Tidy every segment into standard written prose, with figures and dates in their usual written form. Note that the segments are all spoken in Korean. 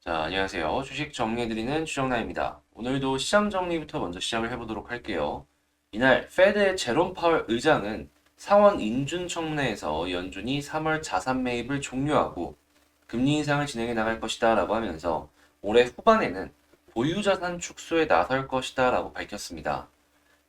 자, 안녕하세요. 주식 정리해드리는 주정나입니다. 오늘도 시장 정리부터 먼저 시작을 해보도록 할게요. 이날 페드의 제롬 파월 의장은 상원 인준청문회에서 연준이 3월 자산 매입을 종료하고 금리 인상을 진행해 나갈 것이다 라고 하면서 올해 후반에는 보유자산 축소에 나설 것이다 라고 밝혔습니다.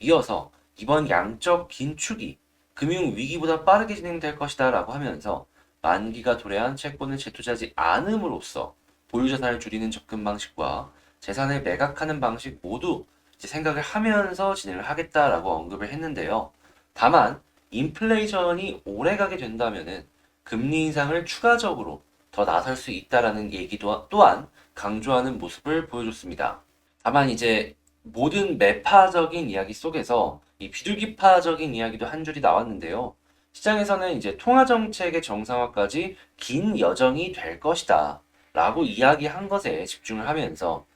이어서 이번 양적 긴축이 금융위기보다 빠르게 진행될 것이다 라고 하면서 만기가 도래한 채권을 재투자하지 않음으로써 보유자산을 줄이는 접근 방식과 재산을 매각하는 방식 모두 이제 생각을 하면서 진행을 하겠다라고 언급을 했는데요. 다만 인플레이션이 오래가게 된다면은 금리 인상을 추가적으로 더 나설 수 있다라는 얘기도 또한 강조하는 모습을 보여줬습니다. 다만 이제 모든 매파적인 이야기 속에서 이 비둘기파적인 이야기도 한 줄이 나왔는데요. 시장에서는 이제 통화정책의 정상화까지 긴 여정이 될 것이다 라고 이야기한 것에 집중을 하면서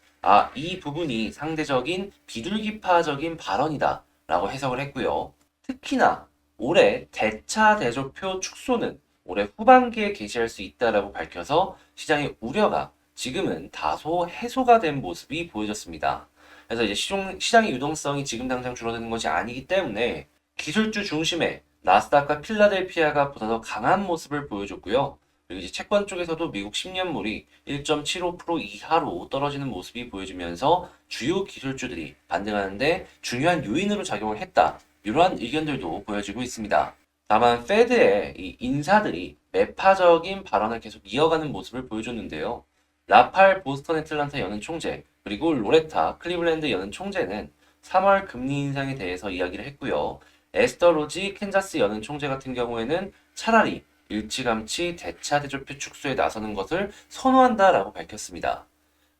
이 부분이 상대적인 비둘기파적인 발언이다 라고 해석을 했고요. 특히나 올해 대차 대조표 축소는 올해 후반기에 개시할 수 있다라고 밝혀서 시장의 우려가 지금은 다소 해소가 된 모습이 보여졌습니다. 그래서 이제 시장의 유동성이 지금 당장 줄어드는 것이 아니기 때문에 기술주 중심의 나스닥과 필라델피아가 보다 더 강한 모습을 보여줬고요. 그리고 이제 채권 쪽에서도 미국 10년물이 1.75% 이하로 떨어지는 모습이 보여지면서 주요 기술주들이 반등하는데 중요한 요인으로 작용을 했다. 이러한 의견들도 보여지고 있습니다. 다만 페드의 이 인사들이 매파적인 발언을 계속 이어가는 모습을 보여줬는데요. 라팔 보스턴 애틀란타 연은 총재 그리고 로레타 클리블랜드 연은 총재는 3월 금리 인상에 대해서 이야기를 했고요. 에스더 로지 캔자스 연은 총재 같은 경우에는 차라리 일찌감치 대차 대조표 축소에 나서는 것을 선호한다라고 밝혔습니다.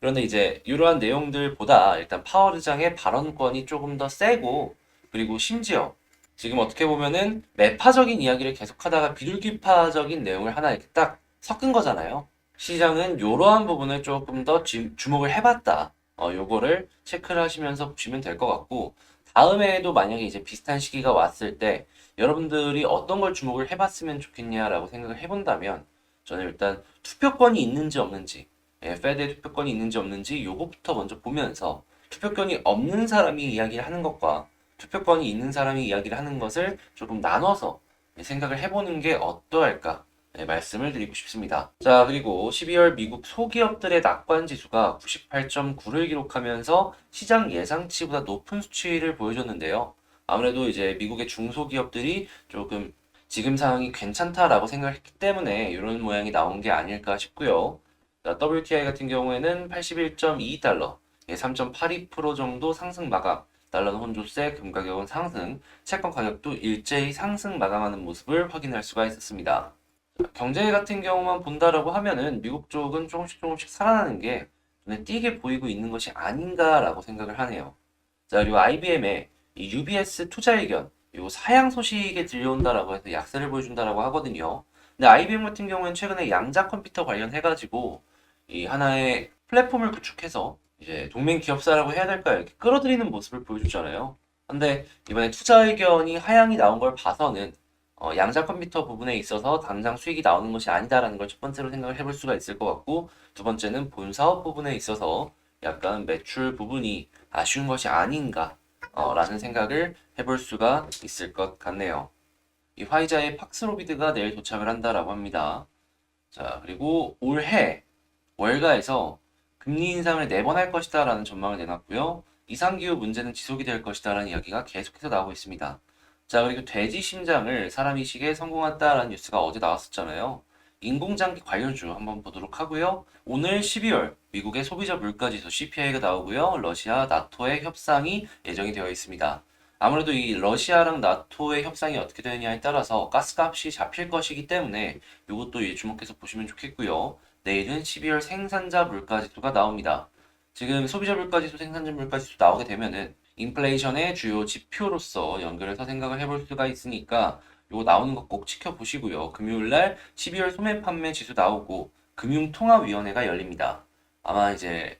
그런데 이제 이러한 내용들보다 일단 파월 의장의 발언권이 조금 더 세고 그리고 심지어 지금 어떻게 보면은 매파적인 이야기를 계속하다가 비둘기파적인 내용을 하나 이렇게 딱 섞은 거잖아요. 시장은 이러한 부분을 조금 더 주목을 해봤다. 요거를 체크를 하시면서 보시면 될 것 같고 다음에도 만약에 이제 비슷한 시기가 왔을 때 여러분들이 어떤 걸 주목을 해봤으면 좋겠냐라고 생각을 해본다면 저는 일단 투표권이 있는지 없는지 페드의 투표권이 있는지 없는지 요거부터 먼저 보면서 투표권이 없는 사람이 이야기를 하는 것과 투표권이 있는 사람이 이야기를 하는 것을 조금 나눠서 생각을 해보는 게 어떠할까 말씀을 드리고 싶습니다. 자, 그리고 12월 미국 소기업들의 낙관 지수가 98.9를 기록하면서 시장 예상치보다 높은 수치를 보여줬는데요. 아무래도 이제 미국의 중소기업들이 조금 지금 상황이 괜찮다라고 생각했기 때문에 이런 모양이 나온 게 아닐까 싶고요. 자, WTI 같은 경우에는 81.2달러, 3.82% 정도 상승 마감, 달러는 혼조세, 금 가격은 상승, 채권 가격도 일제히 상승 마감하는 모습을 확인할 수가 있었습니다. 경제 같은 경우만 본다라고 하면은 미국 쪽은 조금씩 살아나는 게 눈에 띄게 보이고 있는 것이 아닌가라고 생각을 하네요. 자, 그리고 IBM의 이 UBS 투자 의견, 요 사양 소식에 들려온다라고 해서 약세를 보여준다라고 하거든요. 근데 IBM 같은 경우는 최근에 양자 컴퓨터 관련해가지고 이 하나의 플랫폼을 구축해서 이제 동맹 기업사라고 해야 될까요? 이렇게 끌어들이는 모습을 보여주잖아요. 근데 이번에 투자 의견이 하향이 나온 걸 봐서는 양자 컴퓨터 부분에 있어서 당장 수익이 나오는 것이 아니다라는 걸 첫 번째로 생각을 해볼 수가 있을 것 같고 두 번째는 본 사업 부분에 있어서 약간 매출 부분이 아쉬운 것이 아닌가 라는 생각을 해볼 수가 있을 것 같네요. 이 화이자의 팍스로비드가 내일 도착을 한다라고 합니다. 자, 그리고 올해 월가에서 금리 인상을 4번 할 것이다 라는 전망을 내놨고요. 이상기후 문제는 지속이 될 것이다 라는 이야기가 계속해서 나오고 있습니다. 자, 그리고 돼지 심장을 사람 이식에 성공했다라는 뉴스가 어제 나왔었잖아요. 인공장기 관련주 한번 보도록 하고요. 오늘 12월 미국의 소비자 물가지수 CPI가 나오고요. 러시아, 나토의 협상이 예정이 되어 있습니다. 아무래도 이 러시아랑 나토의 협상이 어떻게 되느냐에 따라서 가스값이 잡힐 것이기 때문에 이것도 주목해서 보시면 좋겠고요. 내일은 12월 생산자 물가지수가 나옵니다. 지금 소비자 물가지수, 생산자 물가지수 나오게 되면은 인플레이션의 주요 지표로서 연결해서 생각을 해볼 수가 있으니까 이거 나오는 거 꼭 지켜보시고요. 금요일날 12월 소매 판매 지수 나오고 금융통화위원회가 열립니다. 아마 이제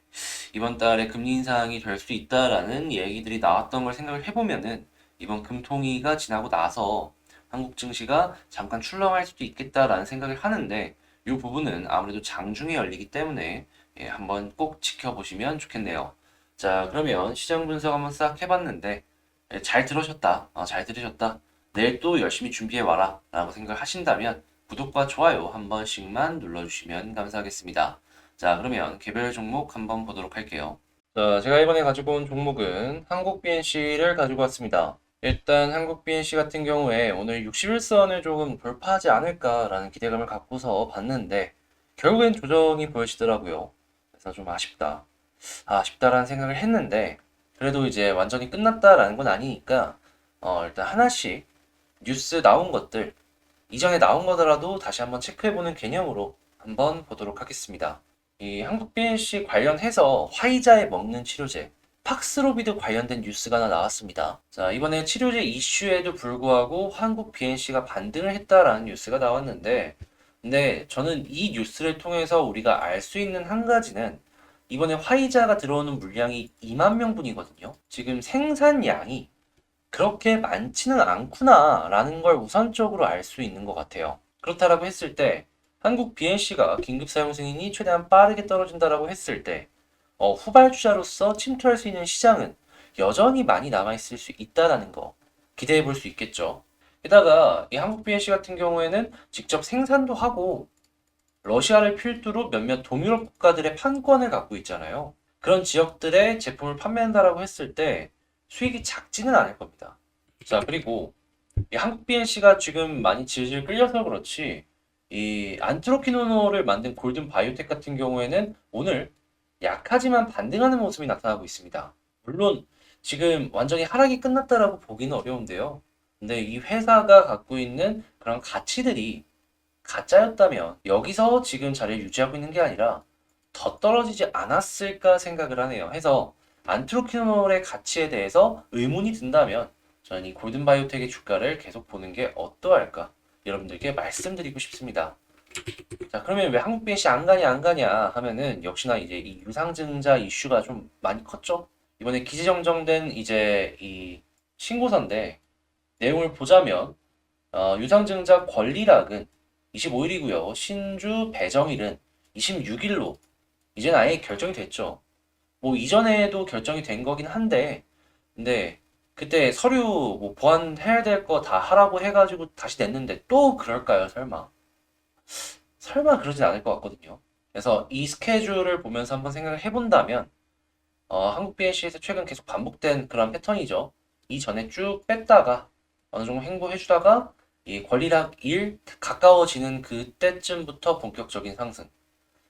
이번 달에 금리 인상이 될 수 있다라는 얘기들이 나왔던 걸 생각을 해보면은 이번 금통위가 지나고 나서 한국 증시가 잠깐 출렁할 수도 있겠다라는 생각을 하는데 이 부분은 아무래도 장중에 열리기 때문에 예, 한번 꼭 지켜보시면 좋겠네요. 자, 그러면 시장 분석 한번 싹 해봤는데 예, 잘 들으셨다. 잘 들으셨다. 내일 또 열심히 준비해와라 라고 생각하신다면 구독과 좋아요 한 번씩만 눌러주시면 감사하겠습니다. 자, 그러면 개별 종목 한번 보도록 할게요. 자, 제가 이번에 가지고 온 종목은 한국 BNC를 가지고 왔습니다. 일단 한국 BNC 같은 경우에 오늘 61선을 조금 돌파하지 않을까라는 기대감을 갖고서 봤는데 결국엔 조정이 보여지더라고요. 그래서 좀 아쉽다라는 생각을 했는데 그래도 이제 완전히 끝났다라는 건 아니니까 일단 하나씩 뉴스 나온 것들 이전에 나온 거더라도 다시 한번 체크해보는 개념으로 한번 보도록 하겠습니다. 이 한국 BNC 관련해서 화이자에 먹는 치료제 팍스로비드 관련된 뉴스가 하나 나왔습니다. 자, 이번에 치료제 이슈에도 불구하고 한국 BNC가 반등을 했다라는 뉴스가 나왔는데 근데 저는 이 뉴스를 통해서 우리가 알 수 있는 한 가지는 이번에 화이자가 들어오는 물량이 2만 명분이거든요. 지금 생산량이 그렇게 많지는 않구나라는 걸 우선적으로 알 수 있는 것 같아요. 그렇다라고 했을 때 한국 BNC가 긴급 사용 승인이 최대한 빠르게 떨어진다라고 했을 때 후발주자로서 침투할 수 있는 시장은 여전히 많이 남아있을 수 있다라는 거 기대해 볼 수 있겠죠. 게다가 이 한국 BNC 같은 경우에는 직접 생산도 하고 러시아를 필두로 몇몇 동유럽 국가들의 판권을 갖고 있잖아요. 그런 지역들의 제품을 판매한다라고 했을 때 수익이 작지는 않을 겁니다. 자, 그리고 이 한국 BNC가 지금 많이 질질 끌려서 그렇지 이 안트로키노노를 만든 골든 바이오텍 같은 경우에는 오늘 약하지만 반등하는 모습이 나타나고 있습니다. 물론 지금 완전히 하락이 끝났다라고 보기는 어려운데요. 근데 이 회사가 갖고 있는 그런 가치들이 가짜였다면 여기서 지금 자리를 유지하고 있는 게 아니라 더 떨어지지 않았을까 생각을 하네요. 해서 안트로키놀의 가치에 대해서 의문이 든다면 저는 이 골든바이오텍의 주가를 계속 보는 게 어떠할까 여러분들께 말씀드리고 싶습니다. 자, 그러면 왜 한국 BNC 안 가냐 하면은 역시나 이제 이 유상증자 이슈가 좀 많이 컸죠. 이번에 기지정정된 이제 이 신고서인데 내용을 보자면 유상증자 권리락은 25일이고요. 신주 배정일은 26일로 이제는 아예 결정이 됐죠. 뭐 이전에도 결정이 된 거긴 한데 근데 그때 서류 뭐 보완해야 될 거 다 하라고 해가지고 다시 냈는데 또 그럴까요? 설마 그러진 않을 것 같거든요. 그래서 이 스케줄을 보면서 한번 생각을 해본다면 한국 BNC에서 최근 계속 반복된 그런 패턴이죠. 이전에 쭉 뺐다가 어느 정도 횡보해주다가 이 권리락 1 가까워지는 그때쯤부터 본격적인 상승.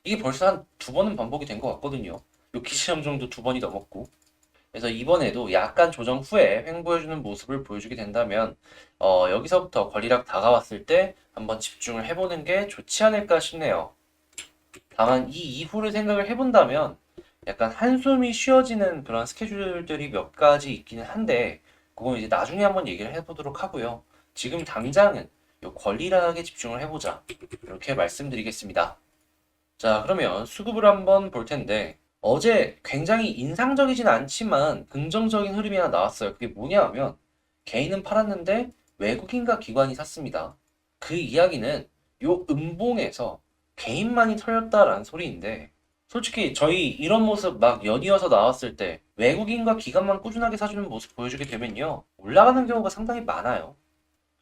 이게 벌써 한 두 번은 반복이 된 것 같거든요. 요 기시점 정도 두 번이 넘었고. 그래서 이번에도 약간 조정 후에 횡보해주는 모습을 보여주게 된다면 여기서부터 권리락 다가왔을 때 한번 집중을 해보는 게 좋지 않을까 싶네요. 다만 이 이후를 생각을 해본다면 약간 한숨이 쉬어지는 그런 스케줄들이 몇 가지 있기는 한데 그건 이제 나중에 한번 얘기를 해보도록 하고요. 지금 당장은 요 권리락에 집중을 해보자 이렇게 말씀드리겠습니다. 자, 그러면 수급을 한번 볼 텐데 어제 굉장히 인상적이진 않지만 긍정적인 흐름이 하나 나왔어요. 그게 뭐냐 하면 개인은 팔았는데 외국인과 기관이 샀습니다. 그 이야기는 요 음봉에서 개인만이 털렸다라는 소리인데 솔직히 저희 이런 모습 막 연이어서 나왔을 때 외국인과 기관만 꾸준하게 사주는 모습 보여주게 되면요 올라가는 경우가 상당히 많아요.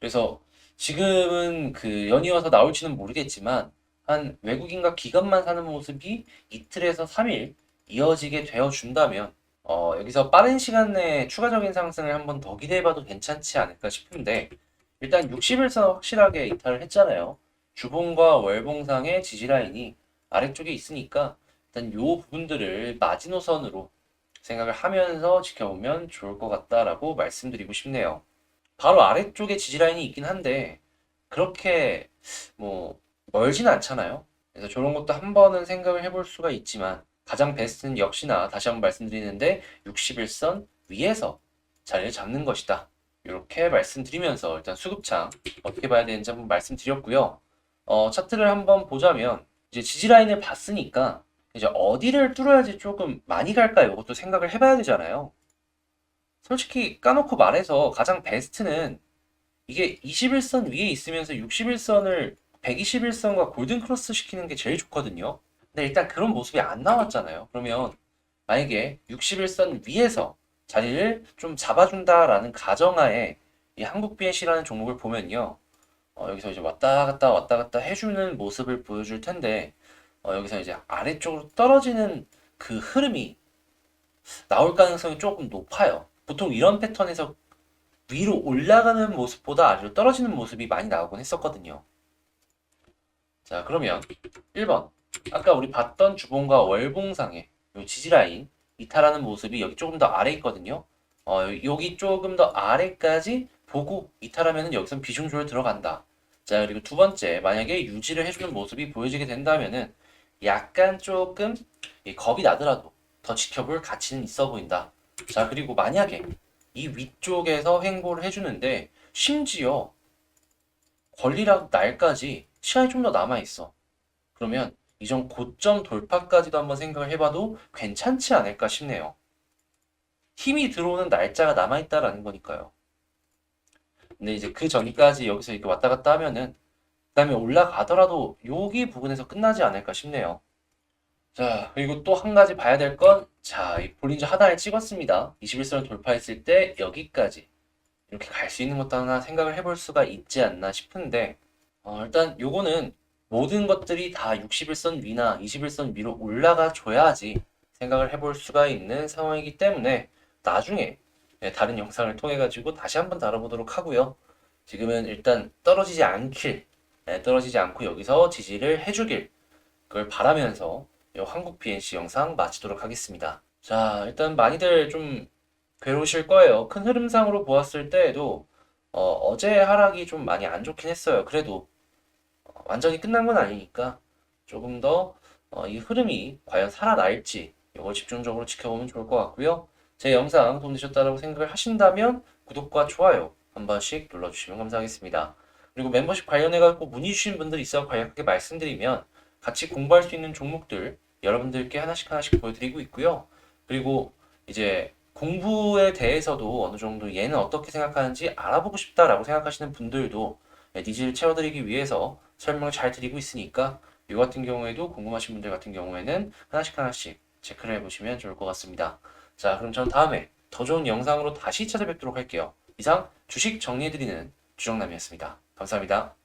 그래서 지금은 그 연이어서 나올지는 모르겠지만 한 외국인과 기관만 사는 모습이 이틀에서 3일 이어지게 되어 준다면 여기서 빠른 시간 내에 추가적인 상승을 한번 더 기대해봐도 괜찮지 않을까 싶은데 일단 60일선 확실하게 이탈을 했잖아요. 주봉과 월봉상의 지지라인이 아래쪽에 있으니까 일단 요 부분들을 마지노선으로 생각을 하면서 지켜보면 좋을 것 같다라고 말씀드리고 싶네요. 바로 아래쪽에 지지라인이 있긴 한데 그렇게 뭐 멀진 않잖아요. 그래서 저런 것도 한 번은 생각을 해볼 수가 있지만 가장 베스트는 역시나 다시 한번 말씀드리는데 61선 위에서 자리를 잡는 것이다. 이렇게 말씀드리면서 일단 수급창 어떻게 봐야 되는지 한번 말씀드렸고요. 차트를 한번 보자면 이제 지지라인을 봤으니까 이제 어디를 뚫어야지 조금 많이 갈까 이것도 생각을 해봐야 되잖아요. 솔직히 까놓고 말해서 가장 베스트는 이게 21선 위에 있으면서 61선을 121선과 골든 크로스 시키는 게 제일 좋거든요. 근데 일단 그런 모습이 안 나왔잖아요. 그러면 만약에 61선 위에서 자리를 좀 잡아준다라는 가정하에 이 한국 BNC라는 종목을 보면요. 여기서 이제 왔다 갔다 해주는 모습을 보여줄 텐데, 여기서 이제 아래쪽으로 떨어지는 그 흐름이 나올 가능성이 조금 높아요. 보통 이런 패턴에서 위로 올라가는 모습보다 아래로 떨어지는 모습이 많이 나오곤 했었거든요. 자, 그러면 1번. 아까 우리 봤던 주봉과 월봉상의 요 지지라인 이탈하는 모습이 여기 조금 더 아래 있거든요. 여기 조금 더 아래까지 보고 이탈하면 여기선 비중 조절 들어간다. 자, 그리고 두 번째, 만약에 유지를 해주는 모습이 보여지게 된다면은 약간 조금 겁이 나더라도 더 지켜볼 가치는 있어 보인다. 자, 그리고 만약에 이 위쪽에서 횡보를 해주는데 심지어 권리락 날까지 시간이 좀 더 남아있어. 그러면 이전 고점 돌파까지도 한번 생각을 해봐도 괜찮지 않을까 싶네요. 힘이 들어오는 날짜가 남아있다라는 거니까요. 근데 이제 그 전까지 여기서 이렇게 왔다 갔다 하면은 그 다음에 올라가더라도 여기 부분에서 끝나지 않을까 싶네요. 자, 그리고 또 한 가지 봐야 될 건, 자, 이 볼린저 하단을 찍었습니다. 21선을 돌파했을 때 여기까지 이렇게 갈 수 있는 것도 하나 생각을 해볼 수가 있지 않나 싶은데, 일단 요거는 모든 것들이 다 61선 위나 21선 위로 올라가 줘야지 생각을 해볼 수가 있는 상황이기 때문에 나중에 다른 영상을 통해 가지고 다시 한번 다뤄보도록 하고요. 지금은 일단 떨어지지 않고 여기서 지지를 해주길 그걸 바라면서 이 한국 BNC 영상 마치도록 하겠습니다. 자, 일단 많이들 좀 괴로우실 거예요. 큰 흐름상으로 보았을 때에도 어제 하락이 좀 많이 안 좋긴 했어요. 그래도 완전히 끝난 건 아니니까 조금 더 이 흐름이 과연 살아날지 이걸 집중적으로 지켜보면 좋을 것 같고요. 제 영상 도움되셨다고 생각을 하신다면 구독과 좋아요 한 번씩 눌러주시면 감사하겠습니다. 그리고 멤버십 관련해서 문의 주신 분들 있어 간략하게 말씀드리면 같이 공부할 수 있는 종목들 여러분들께 하나씩 하나씩 보여드리고 있고요. 그리고 이제 공부에 대해서도 어느 정도 얘는 어떻게 생각하는지 알아보고 싶다라고 생각하시는 분들도 니즈를 채워드리기 위해서 설명을 잘 드리고 있으니까 이 같은 경우에도 궁금하신 분들 같은 경우에는 하나씩 하나씩 체크를 해보시면 좋을 것 같습니다. 자, 그럼 전 다음에 더 좋은 영상으로 다시 찾아뵙도록 할게요. 이상 주식 정리해드리는 주정남이었습니다. 감사합니다.